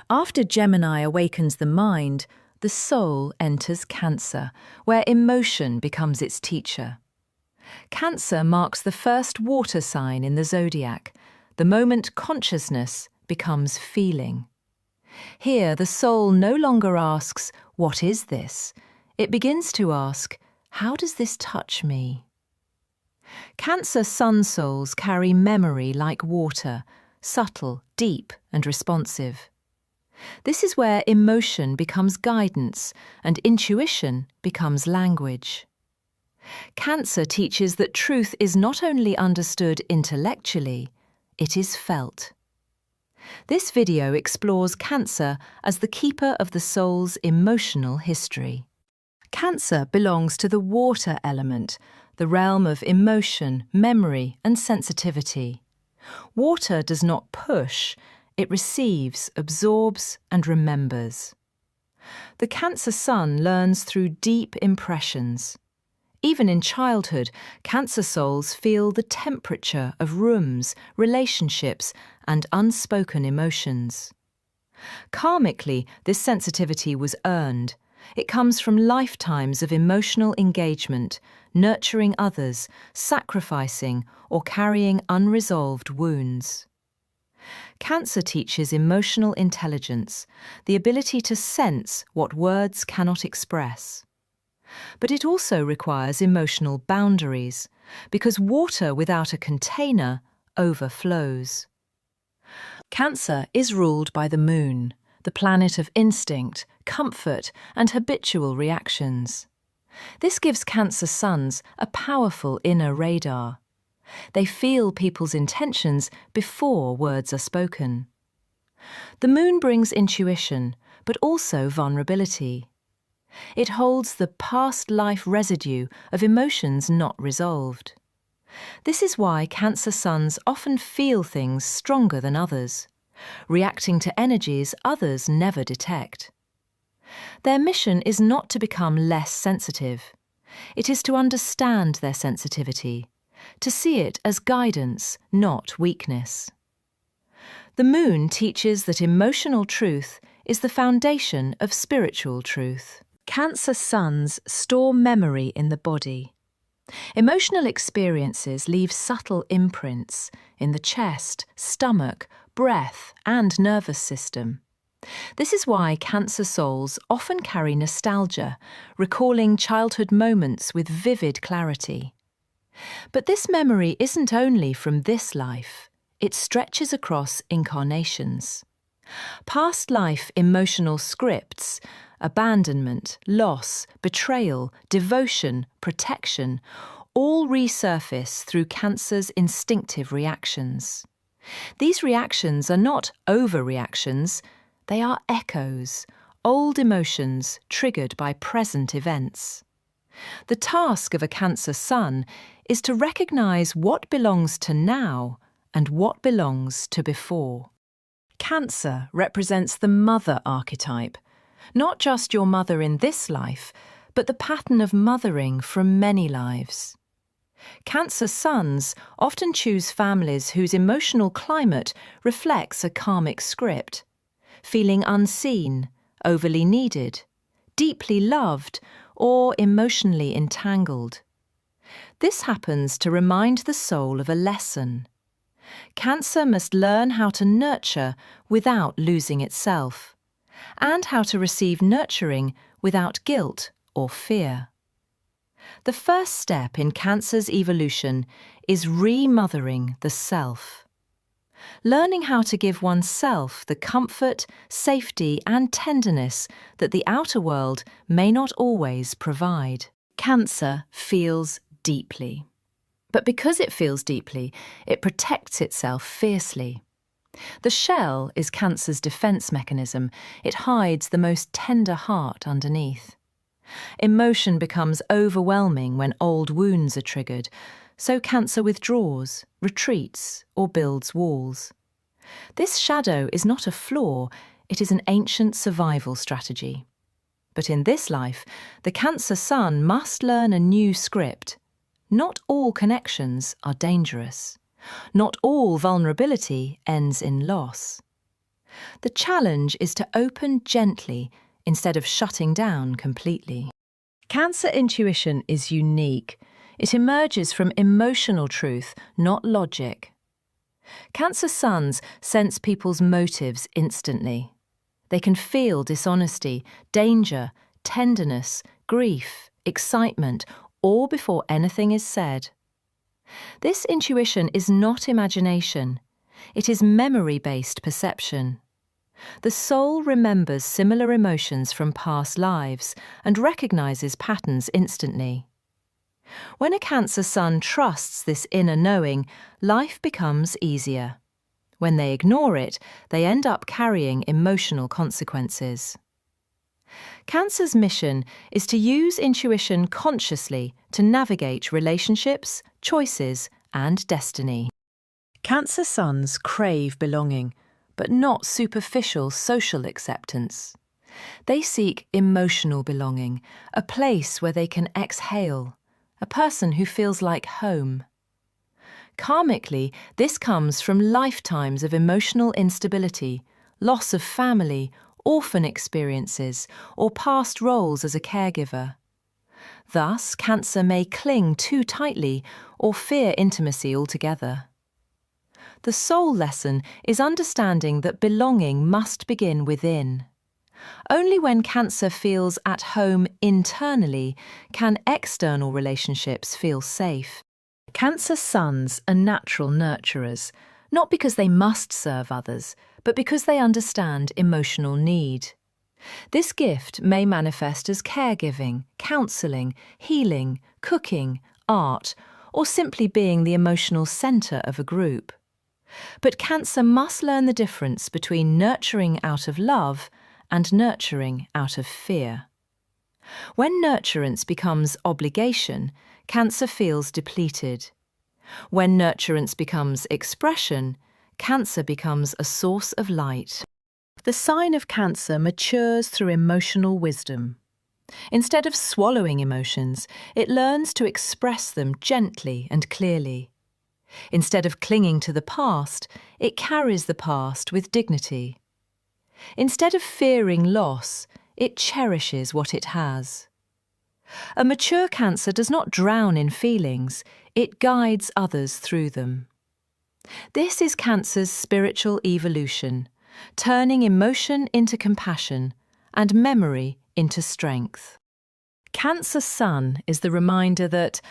After Gemini awakens the mind, the soul enters Cancer, where emotion becomes its teacher. Cancer marks the first water sign in the Zodiac, the moment consciousness becomes feeling. Here, the soul no longer asks, "What is this?" It begins to ask, "How does this touch me?" Cancer sun souls carry memory like water, subtle, deep, and responsive. This is where emotion becomes guidance and intuition becomes language. Cancer teaches that truth is not only understood intellectually, it is felt. This video explores Cancer as the keeper of the soul's emotional history. Cancer belongs to the water element, the realm of emotion, memory, and sensitivity. Water does not push, it receives, absorbs, and remembers. The Cancer sun learns through deep impressions. Even in childhood, Cancer souls feel the temperature of rooms, relationships, and unspoken emotions. Karmically, this sensitivity was earned. It comes from lifetimes of emotional engagement, nurturing others, sacrificing, or carrying unresolved wounds. Cancer teaches emotional intelligence, the ability to sense what words cannot express. But it also requires emotional boundaries, because water without a container overflows. Cancer is ruled by the moon, the planet of instinct, comfort, and habitual reactions. This gives Cancer suns a powerful inner radar. They feel people's intentions before words are spoken. The moon brings intuition, but also vulnerability. It holds the past life residue of emotions not resolved. This is why Cancer suns often feel things stronger than others, reacting to energies others never detect. Their mission is not to become less sensitive. It is to understand their sensitivity, to see it as guidance, not weakness. The moon teaches that emotional truth is the foundation of spiritual truth. Cancer suns store memory in the body. Emotional experiences leave subtle imprints in the chest, stomach, breath, and nervous system. This is why Cancer souls often carry nostalgia, recalling childhood moments with vivid clarity. But this memory isn't only from this life, it stretches across incarnations. Past life emotional scripts, abandonment, loss, betrayal, devotion, protection, all resurface through Cancer's instinctive reactions. These reactions are not overreactions, they are echoes, old emotions triggered by present events. The task of a Cancer sun is to recognize what belongs to now and what belongs to before. Cancer represents the mother archetype, not just your mother in this life, but the pattern of mothering from many lives. Cancer suns often choose families whose emotional climate reflects a karmic script, feeling unseen, overly needed, deeply loved, or emotionally entangled. This happens to remind the soul of a lesson. Cancer must learn how to nurture without losing itself, and how to receive nurturing without guilt or fear. The first step in Cancer's evolution is remothering the self. Learning how to give oneself the comfort, safety, and tenderness that the outer world may not always provide. Cancer feels deeply. But because it feels deeply, it protects itself fiercely. The shell is Cancer's defense mechanism. It hides the most tender heart underneath. Emotion becomes overwhelming when old wounds are triggered, so Cancer withdraws, retreats, or builds walls. This shadow is not a flaw, it is an ancient survival strategy. But in this life, the Cancer sun must learn a new script. Not all connections are dangerous. Not all vulnerability ends in loss. The challenge is to open gently instead of shutting down completely. Cancer intuition is unique. It emerges from emotional truth, not logic. Cancer suns sense people's motives instantly. They can feel dishonesty, danger, tenderness, grief, excitement, all before anything is said. This intuition is not imagination. It is memory-based perception. The soul remembers similar emotions from past lives and recognizes patterns instantly. When a Cancer sun trusts this inner knowing, life becomes easier. When they ignore it, they end up carrying emotional consequences. Cancer's mission is to use intuition consciously to navigate relationships, choices, and destiny. Cancer suns crave belonging, but not superficial social acceptance. They seek emotional belonging, a place where they can exhale, a person who feels like home. Karmically, this comes from lifetimes of emotional instability, loss of family, orphan experiences, or past roles as a caregiver. Thus, Cancer may cling too tightly or fear intimacy altogether. The soul lesson is understanding that belonging must begin within. Only when Cancer feels at home internally can external relationships feel safe. Cancer suns are natural nurturers, not because they must serve others, but because they understand emotional need. This gift may manifest as caregiving, counselling, healing, cooking, art, or simply being the emotional centre of a group. But Cancer must learn the difference between nurturing out of love and nurturing out of fear. When nurturance becomes obligation, Cancer feels depleted. When nurturance becomes expression, Cancer becomes a source of light. The sign of Cancer matures through emotional wisdom. Instead of swallowing emotions, it learns to express them gently and clearly. Instead of clinging to the past, it carries the past with dignity. Instead of fearing loss, it cherishes what it has. A mature Cancer does not drown in feelings, it guides others through them. This is Cancer's spiritual evolution, turning emotion into compassion and memory into strength. Cancer sun is the reminder that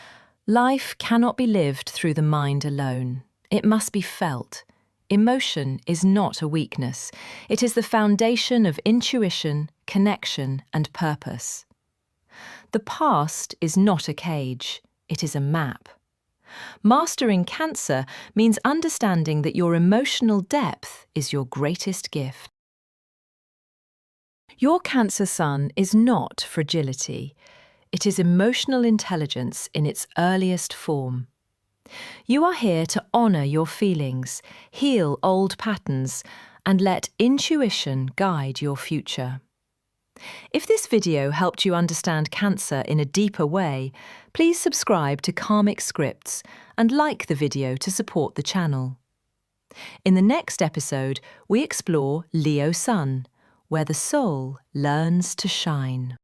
life cannot be lived through the mind alone. It must be felt. Emotion is not a weakness. It is the foundation of intuition, connection, and purpose. The past is not a cage. It is a map. Mastering Cancer means understanding that your emotional depth is your greatest gift. Your Cancer sun is not fragility. It is emotional intelligence in its earliest form. You are here to honour your feelings, heal old patterns, and let intuition guide your future. If this video helped you understand Cancer in a deeper way, please subscribe to Karmic Scripts and like the video to support the channel. In the next episode, we explore Leo Sun, where the soul learns to shine.